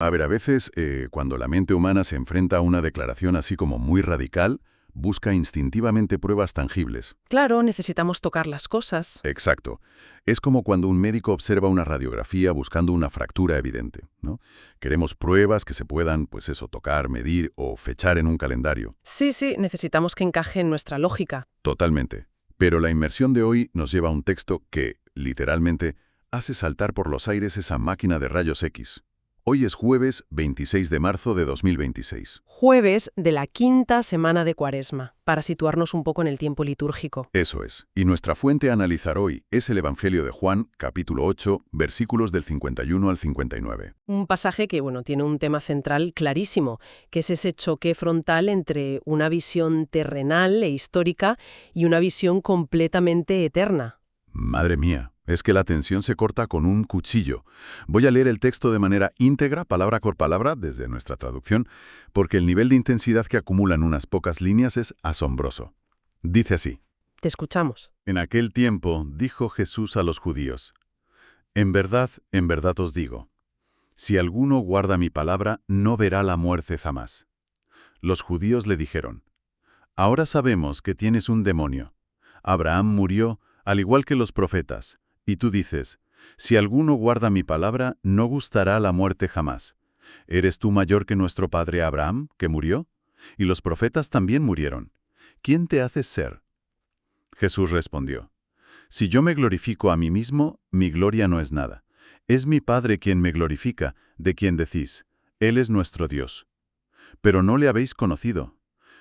A ver, a veces, cuando la mente humana se enfrenta a una declaración así como muy radical, busca instintivamente pruebas tangibles. Claro, necesitamos tocar las cosas. Exacto. Es como cuando un médico observa una radiografía buscando una fractura evidente, ¿no? Queremos pruebas que se puedan, pues eso, tocar, medir o fechar en un calendario. Sí, sí, necesitamos que encaje en nuestra lógica. Totalmente. Pero la inmersión de hoy nos lleva a un texto que, literalmente, hace saltar por los aires esa máquina de rayos X. Hoy es jueves 26 de marzo de 2026. Jueves de la quinta semana de Cuaresma, para situarnos un poco en el tiempo litúrgico. Eso es. Y nuestra fuente a analizar hoy es el Evangelio de Juan, capítulo 8, versículos del 51 al 59. Un pasaje que, tiene un tema central clarísimo, que es ese choque frontal entre una visión terrenal e histórica y una visión completamente eterna. Madre mía, es que la tensión se corta con un cuchillo. Voy a leer el texto de manera íntegra, palabra por palabra, desde nuestra traducción, porque el nivel de intensidad que acumulan unas pocas líneas es asombroso. Dice así: Te escuchamos. En aquel tiempo dijo Jesús a los judíos: en verdad os digo, si alguno guarda mi palabra, no verá la muerte jamás. Los judíos le dijeron: ahora sabemos que tienes un demonio. Abraham murió, al igual que los profetas, y tú dices: si alguno guarda mi palabra, no gustará la muerte jamás. ¿Eres tú mayor que nuestro padre Abraham, que murió? Y los profetas también murieron. ¿Quién te haces ser? Jesús respondió: si yo me glorifico a mí mismo, mi gloria no es nada. Es mi Padre quien me glorifica, de quien decís: Él es nuestro Dios. Pero no le habéis conocido.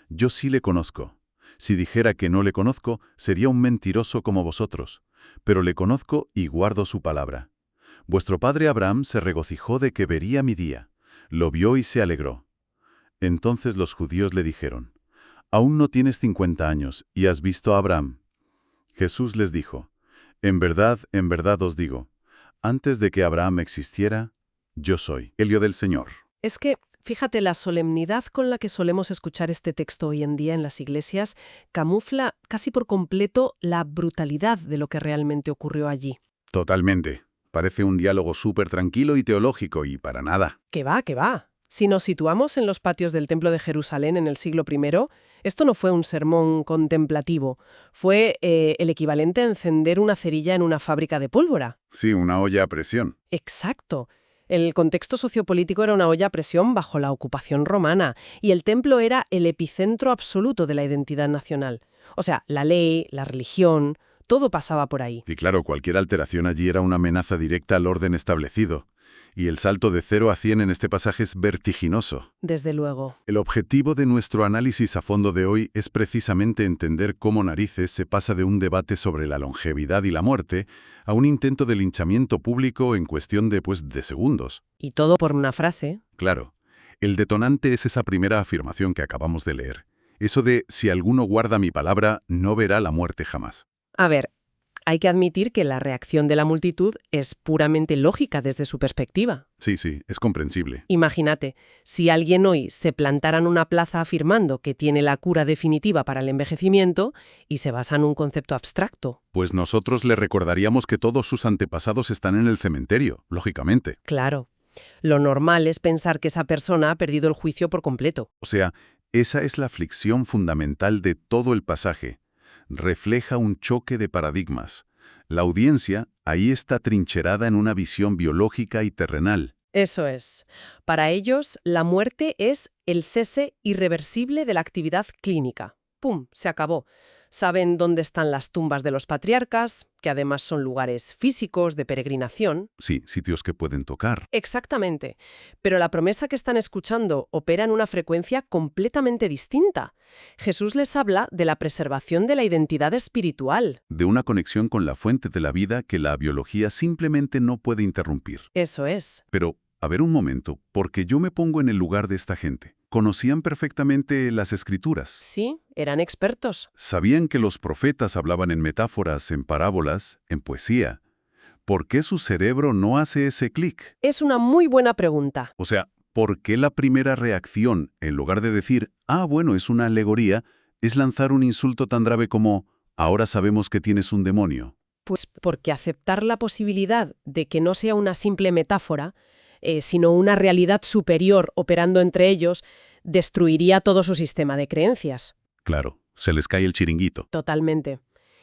Yo sí le conozco. Si dijera que no le conozco, sería un mentiroso como vosotros. Pero le conozco y guardo su palabra. Vuestro padre Abraham se regocijó de que vería mi día. Lo vio y se alegró. Entonces los judíos le dijeron: aún no tienes 50 años, y has visto a Abraham. Jesús les dijo: en verdad os digo, antes de que Abraham existiera, yo soy. Evangelio del Señor. Es que, fíjate, la solemnidad con la que solemos escuchar este texto hoy en día en las iglesias camufla casi por completo la brutalidad de lo que realmente ocurrió allí. Totalmente. Parece un diálogo súper tranquilo y teológico, y para nada. ¡Que va, que va! Si nos situamos en los patios del Templo de Jerusalén en el siglo I, esto no fue un sermón contemplativo, fue el equivalente a encender una cerilla en una fábrica de pólvora. Sí, una olla a presión. Exacto. El contexto sociopolítico era una olla a presión bajo la ocupación romana, y el templo era el epicentro absoluto de la identidad nacional. O sea, la ley, la religión, todo pasaba por ahí. Y claro, cualquier alteración allí era una amenaza directa al orden establecido. Y el salto de 0 a 100 en este pasaje es vertiginoso. Desde luego. El objetivo de nuestro análisis a fondo de hoy es precisamente entender cómo narices se pasa de un debate sobre la longevidad y la muerte a un intento de linchamiento público en cuestión de segundos. Y todo por una frase. Claro, el detonante es esa primera afirmación que acabamos de leer. Eso de si alguno guarda mi palabra, no verá la muerte jamás. A ver, hay que admitir que la reacción de la multitud es puramente lógica desde su perspectiva. Sí, es comprensible. Imagínate, si alguien hoy se plantara en una plaza afirmando que tiene la cura definitiva para el envejecimiento y se basa en un concepto abstracto. Pues nosotros le recordaríamos que todos sus antepasados están en el cementerio, lógicamente. Claro. Lo normal es pensar que esa persona ha perdido el juicio por completo. O sea, esa es la aflicción fundamental de todo el pasaje. Refleja un choque de paradigmas. La audiencia ahí está trincherada en una visión biológica y terrenal. Eso es. Para ellos, la muerte es el cese irreversible de la actividad clínica. ¡Pum! Se acabó. Saben dónde están las tumbas de los patriarcas, que además son lugares físicos de peregrinación. Sí, sitios que pueden tocar. Exactamente. Pero la promesa que están escuchando opera en una frecuencia completamente distinta. Jesús les habla de la preservación de la identidad espiritual. De una conexión con la fuente de la vida que la biología simplemente no puede interrumpir. Eso es. Pero, a ver un momento, porque yo me pongo en el lugar de esta gente. Conocían perfectamente las Escrituras. Sí, eran expertos. Sabían que los profetas hablaban en metáforas, en parábolas, en poesía. ¿Por qué su cerebro no hace ese clic? Es una muy buena pregunta. O sea, ¿por qué la primera reacción, en lugar de decir, bueno, es una alegoría, es lanzar un insulto tan grave como, ahora sabemos que tienes un demonio? Pues porque aceptar la posibilidad de que no sea una simple metáfora sino una realidad superior operando entre ellos, destruiría todo su sistema de creencias. Claro, se les cae el chiringuito. Totalmente.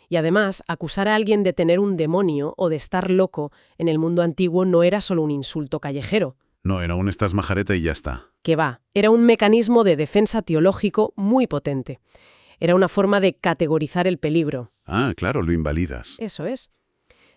Y además, acusar a alguien de tener un demonio o de estar loco en el mundo antiguo no era solo un insulto callejero. No, era un estás majareta y ya está. Que va, era un mecanismo de defensa teológico muy potente. Era una forma de categorizar el peligro. Ah, claro, lo invalidas. Eso es.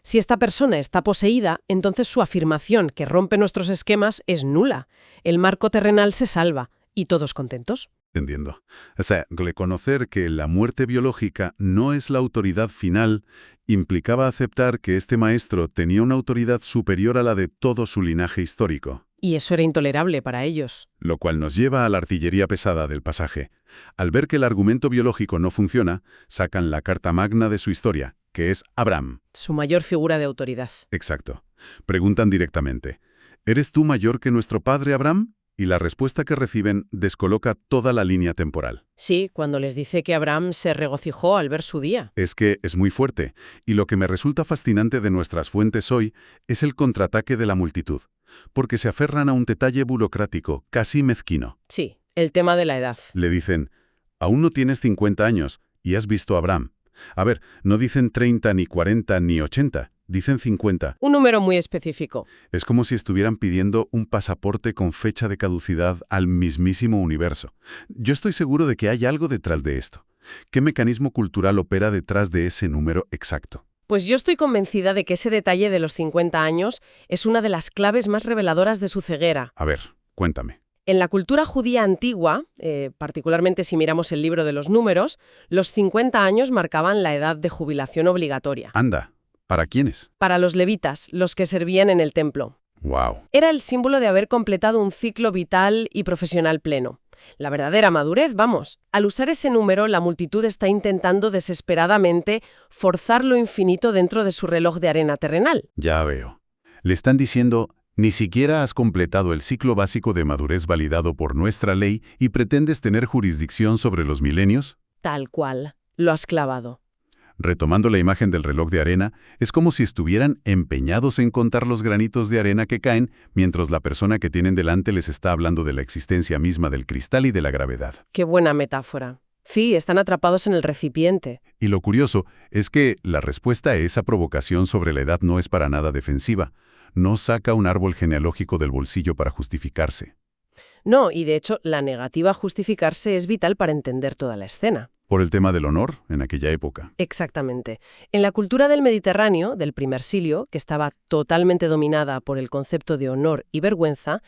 Si esta persona está poseída, entonces su afirmación que rompe nuestros esquemas es nula. El marco terrenal se salva y todos contentos. Entiendo. O sea, reconocer que la muerte biológica no es la autoridad final implicaba aceptar que este maestro tenía una autoridad superior a la de todo su linaje histórico. Y eso era intolerable para ellos. Lo cual nos lleva a la artillería pesada del pasaje. Al ver que el argumento biológico no funciona, sacan la carta magna de su historia, que es Abraham. Su mayor figura de autoridad. Exacto. Preguntan directamente, ¿eres tú mayor que nuestro padre Abraham? Y la respuesta que reciben descoloca toda la línea temporal. Sí, cuando les dice que Abraham se regocijó al ver su día. Es que es muy fuerte, y lo que me resulta fascinante de nuestras fuentes hoy es el contraataque de la multitud, porque se aferran a un detalle burocrático, casi mezquino. Sí, el tema de la edad. Le dicen, aún no tienes 50 años y has visto a Abraham. A ver, no dicen 30, ni 40, ni 80, dicen 50. Un número muy específico. Es como si estuvieran pidiendo un pasaporte con fecha de caducidad al mismísimo universo. Yo estoy seguro de que hay algo detrás de esto. ¿Qué mecanismo cultural opera detrás de ese número exacto? Pues yo estoy convencida de que ese detalle de los 50 años es una de las claves más reveladoras de su ceguera. A ver, cuéntame. En la cultura judía antigua, particularmente si miramos el libro de los números, los 50 años marcaban la edad de jubilación obligatoria. Anda, ¿para quiénes? Para los levitas, los que servían en el templo. Wow. Era el símbolo de haber completado un ciclo vital y profesional pleno. La verdadera madurez, vamos. Al usar ese número, la multitud está intentando desesperadamente forzar lo infinito dentro de su reloj de arena terrenal. Ya veo. Le están diciendo, ni siquiera has completado el ciclo básico de madurez validado por nuestra ley y pretendes tener jurisdicción sobre los milenios. Tal cual. Lo has clavado. Retomando la imagen del reloj de arena, es como si estuvieran empeñados en contar los granitos de arena que caen, mientras la persona que tienen delante les está hablando de la existencia misma del cristal y de la gravedad. Qué buena metáfora. Sí, están atrapados en el recipiente. Y lo curioso es que la respuesta a esa provocación sobre la edad no es para nada defensiva. No saca un árbol genealógico del bolsillo para justificarse. No, y de hecho, la negativa a justificarse es vital para entender toda la escena. Por el tema del honor en aquella época. Exactamente. En la cultura del Mediterráneo, del primer siglo, que estaba totalmente dominada por el concepto de honor y vergüenza,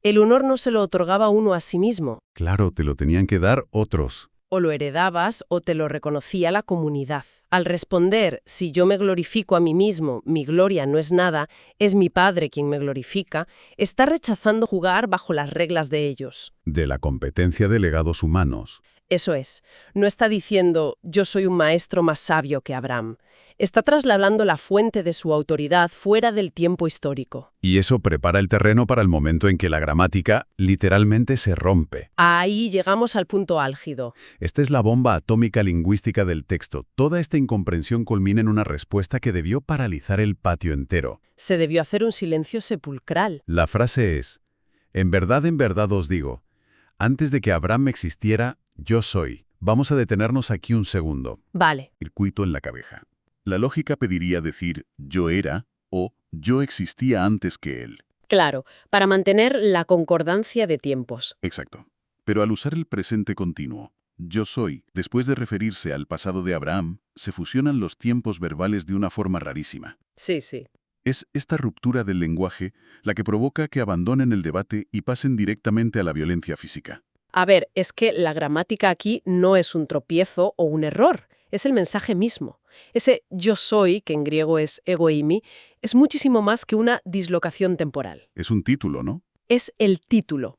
el honor no se lo otorgaba uno a sí mismo. Claro, te lo tenían que dar otros. O lo heredabas o te lo reconocía la comunidad. Al responder, si yo me glorifico a mí mismo, mi gloria no es nada, es mi Padre quien me glorifica, está rechazando jugar bajo las reglas de ellos. De la competencia de legados humanos. Eso es, no está diciendo yo soy un maestro más sabio que Abraham. Está trasladando la fuente de su autoridad fuera del tiempo histórico. Y eso prepara el terreno para el momento en que la gramática literalmente se rompe. Ahí llegamos al punto álgido. Esta es la bomba atómica lingüística del texto. Toda esta incomprensión culmina en una respuesta que debió paralizar el patio entero. Se debió hacer un silencio sepulcral. La frase es, en verdad os digo, antes de que Abraham existiera, yo soy. Vamos a detenernos aquí un segundo. Vale. Circuito en la cabeza. La lógica pediría decir yo era o yo existía antes que él. Claro, para mantener la concordancia de tiempos. Exacto. Pero al usar el presente continuo, yo soy, después de referirse al pasado de Abraham, se fusionan los tiempos verbales de una forma rarísima. Sí, sí. Es esta ruptura del lenguaje la que provoca que abandonen el debate y pasen directamente a la violencia física. A ver, es que la gramática aquí no es un tropiezo o un error, es el mensaje mismo. Ese yo soy, que en griego es ego eimi, es muchísimo más que una dislocación temporal. Es un título, ¿no? Es el título.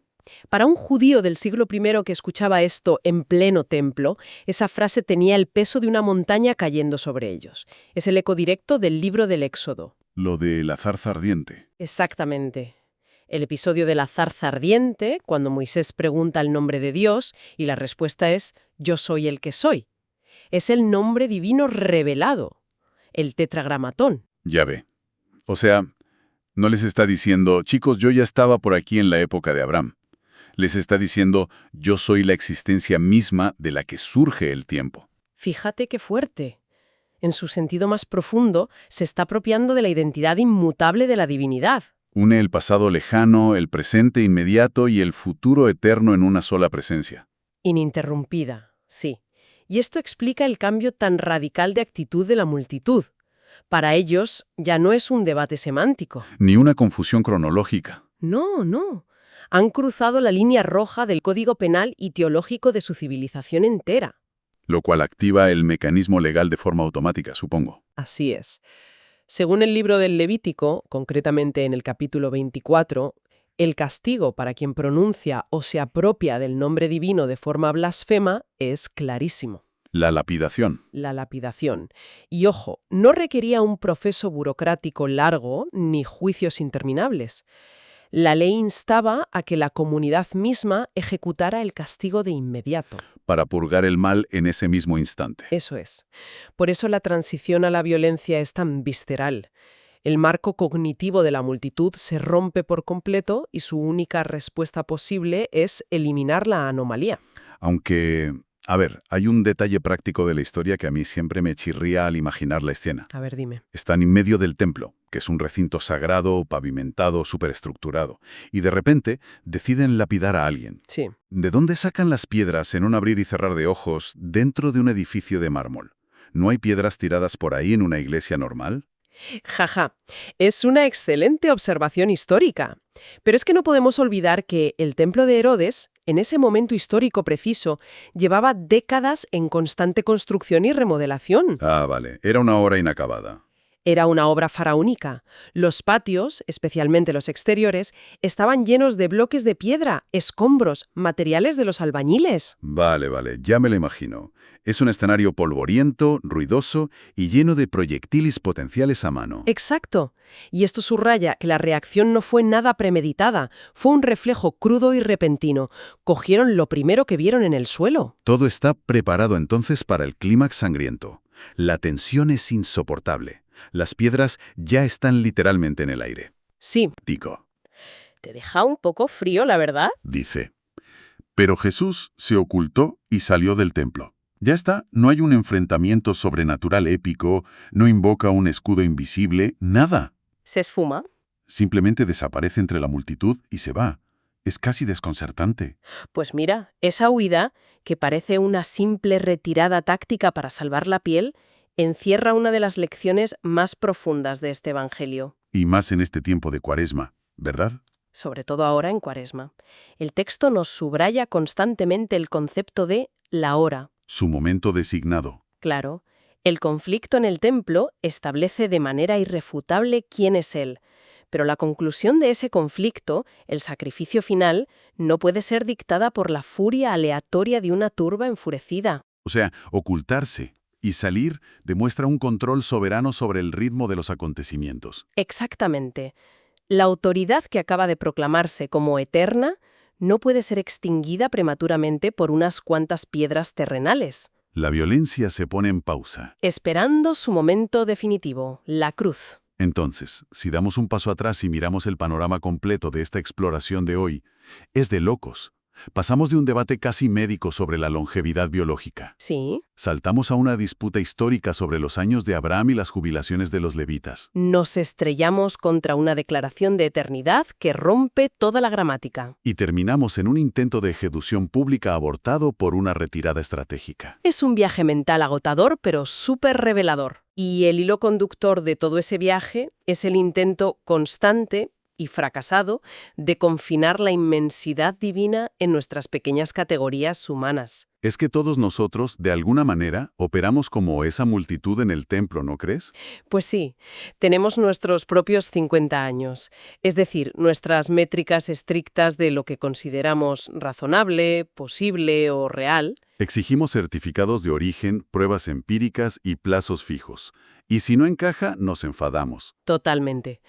Para un judío del siglo I que escuchaba esto en pleno templo, esa frase tenía el peso de una montaña cayendo sobre ellos. Es el eco directo del libro del Éxodo. Lo de la zarza ardiente. Exactamente. El episodio de la zarza ardiente, cuando Moisés pregunta el nombre de Dios y la respuesta es «Yo soy el que soy». Es el nombre divino revelado, el tetragramatón. Ya ve. O sea, No les está diciendo, chicos, yo ya estaba por aquí en la época de Abraham. Les está diciendo, yo soy la existencia misma de la que surge el tiempo. Fíjate qué fuerte. En su sentido más profundo, se está apropiando de la identidad inmutable de la divinidad. Une el pasado lejano, el presente inmediato y el futuro eterno en una sola presencia. Ininterrumpida, sí. Y esto explica el cambio tan radical de actitud de la multitud. Para ellos ya no es un debate semántico. Ni una confusión cronológica. No, no. Han cruzado la línea roja del código penal y teológico de su civilización entera. Lo cual activa el mecanismo legal de forma automática, supongo. Así es. Según el libro del Levítico, concretamente en el capítulo 24, el castigo para quien pronuncia o se apropia del nombre divino de forma blasfema es clarísimo. La lapidación. La lapidación. Y ojo, no requería un proceso burocrático largo ni juicios interminables. La ley instaba a que la comunidad misma ejecutara el castigo de inmediato. Para purgar el mal en ese mismo instante. Eso es. Por eso la transición a la violencia es tan visceral. El marco cognitivo de la multitud se rompe por completo y su única respuesta posible es eliminar la anomalía. Aunque, a ver, hay un detalle práctico de la historia que a mí siempre me chirría al imaginar la escena. A ver, dime. Están en medio del templo, que es un recinto sagrado, pavimentado, superestructurado, y de repente deciden lapidar a alguien. Sí. ¿De dónde sacan las piedras en un abrir y cerrar de ojos dentro de un edificio de mármol? ¿No hay piedras tiradas por ahí en una iglesia normal? Jaja, es una excelente observación histórica. Pero es que no podemos olvidar que el templo de Herodes, en ese momento histórico preciso, llevaba décadas en constante construcción y remodelación. Ah, vale. Era una obra inacabada. Era una obra faraónica. Los patios, especialmente los exteriores, estaban llenos de bloques de piedra, escombros, materiales de los albañiles. Vale, vale. Ya me lo imagino. Es un escenario polvoriento, ruidoso y lleno de proyectiles potenciales a mano. Exacto. Y esto subraya que la reacción no fue nada premeditada, fue un reflejo crudo y repentino. Cogieron lo primero que vieron en el suelo. Todo está preparado entonces para el clímax sangriento. La tensión es insoportable. Las piedras ya están literalmente en el aire. Sí. Digo, Te deja un poco frío, la verdad. dice. Pero Jesús se ocultó y salió del templo. Ya está, no hay un enfrentamiento sobrenatural épico, no invoca un escudo invisible, nada. Se esfuma. Simplemente desaparece entre la multitud y se va. Es casi desconcertante. Pues mira, esa huida, que parece una simple retirada táctica para salvar la piel, encierra una de las lecciones más profundas de este Evangelio. Y más en este tiempo de Cuaresma, ¿verdad? Sobre todo ahora en Cuaresma. El texto nos subraya constantemente el concepto de la hora. Su momento designado. Claro, el conflicto en el templo establece de manera irrefutable quién es Él, pero la conclusión de ese conflicto, el sacrificio final, no puede ser dictada por la furia aleatoria de una turba enfurecida. O sea, ocultarse y salir demuestra un control soberano sobre el ritmo de los acontecimientos. Exactamente. La autoridad que acaba de proclamarse como eterna no puede ser extinguida prematuramente por unas cuantas piedras terrenales. La violencia se pone en pausa. Esperando su momento definitivo, la cruz. Entonces, si damos un paso atrás y miramos el panorama completo de esta exploración de hoy, es de locos. Pasamos de un debate casi médico sobre la longevidad biológica. Sí. Saltamos a una disputa histórica sobre los años de Abraham y las jubilaciones de los levitas. Nos estrellamos contra una declaración de eternidad que rompe toda la gramática. Y terminamos en un intento de ejecución pública abortado por una retirada estratégica. Es un viaje mental agotador, pero súper revelador. Y el hilo conductor de todo ese viaje es el intento constante y fracasado de confinar la inmensidad divina en nuestras pequeñas categorías humanas. Es que todos nosotros, de alguna manera, operamos como esa multitud en el templo, ¿no crees? Pues sí, tenemos nuestros propios 50 años, es decir, nuestras métricas estrictas de lo que consideramos razonable, posible o real. Exigimos certificados de origen, pruebas empíricas y plazos fijos. Y si no encaja, nos enfadamos. Totalmente.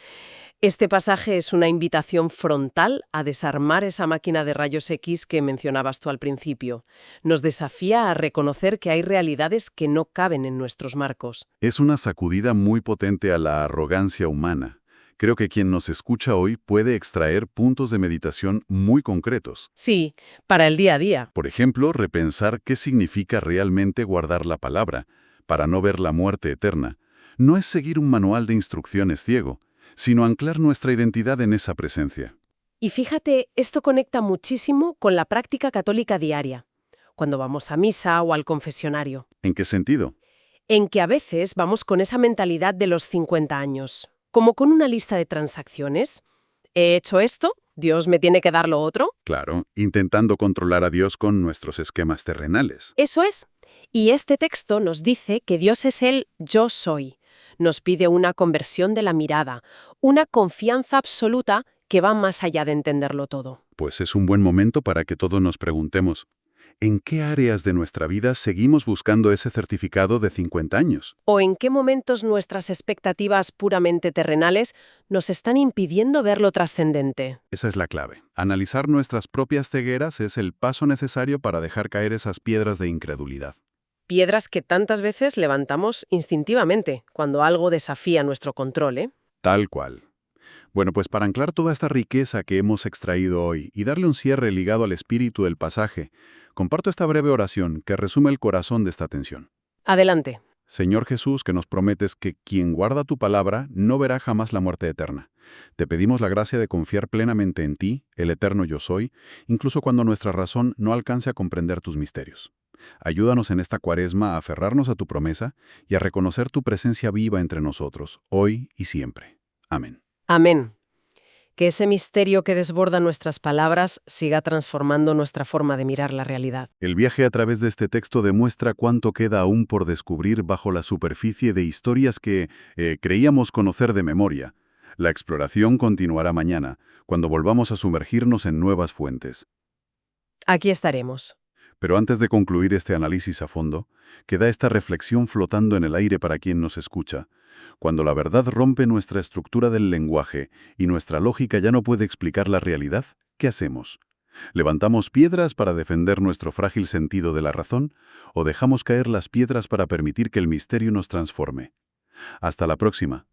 Este pasaje es una invitación frontal a desarmar esa máquina de rayos X que mencionabas tú al principio. Nos desafía a reconocer que hay realidades que no caben en nuestros marcos. Es una sacudida muy potente a la arrogancia humana, Creo que quien nos escucha hoy puede extraer puntos de meditación muy concretos. Sí, para el día a día. Por ejemplo, repensar qué significa realmente guardar la palabra, para no ver la muerte eterna. No es seguir un manual de instrucciones ciego, sino anclar nuestra identidad en esa presencia. Y fíjate, esto conecta muchísimo con la práctica católica diaria, cuando vamos a misa o al confesionario, ¿En qué sentido? en que a veces vamos con esa mentalidad de los 50 años, como con una lista de transacciones. He hecho esto, Dios me tiene que dar lo otro. Claro, intentando controlar a Dios con nuestros esquemas terrenales. Eso es. Y este texto nos dice que Dios es el yo soy. Nos pide una conversión de la mirada, una confianza absoluta que va más allá de entenderlo todo. Pues es un buen momento para que todos nos preguntemos, ¿en qué áreas de nuestra vida seguimos buscando ese certificado de 50 años? ¿O en qué momentos nuestras expectativas puramente terrenales nos están impidiendo ver lo trascendente? Esa es la clave. Analizar nuestras propias cegueras es el paso necesario para dejar caer esas piedras de incredulidad. Piedras que tantas veces levantamos instintivamente cuando algo desafía nuestro control, ¿eh? Tal cual. Bueno, pues para anclar toda esta riqueza que hemos extraído hoy y darle un cierre ligado al espíritu del pasaje, comparto esta breve oración que resume el corazón de esta tensión. Adelante. Señor Jesús, que nos prometes que quien guarda tu palabra no verá jamás la muerte eterna. Te pedimos la gracia de confiar plenamente en ti, el eterno yo soy, incluso cuando nuestra razón no alcance a comprender tus misterios. Ayúdanos en esta cuaresma a aferrarnos a tu promesa y a reconocer tu presencia viva entre nosotros, hoy y siempre. Amén. Amén. Que ese misterio que desborda nuestras palabras siga transformando nuestra forma de mirar la realidad. El viaje a través de este texto demuestra cuánto queda aún por descubrir bajo la superficie de historias que creíamos conocer de memoria. La exploración continuará mañana, cuando volvamos a sumergirnos en nuevas fuentes. Aquí estaremos. Pero antes de concluir este análisis a fondo, queda esta reflexión flotando en el aire para quien nos escucha. Cuando la verdad rompe nuestra estructura del lenguaje y nuestra lógica ya no puede explicar la realidad, ¿qué hacemos? ¿Levantamos piedras para defender nuestro frágil sentido de la razón o dejamos caer las piedras para permitir que el misterio nos transforme? Hasta la próxima.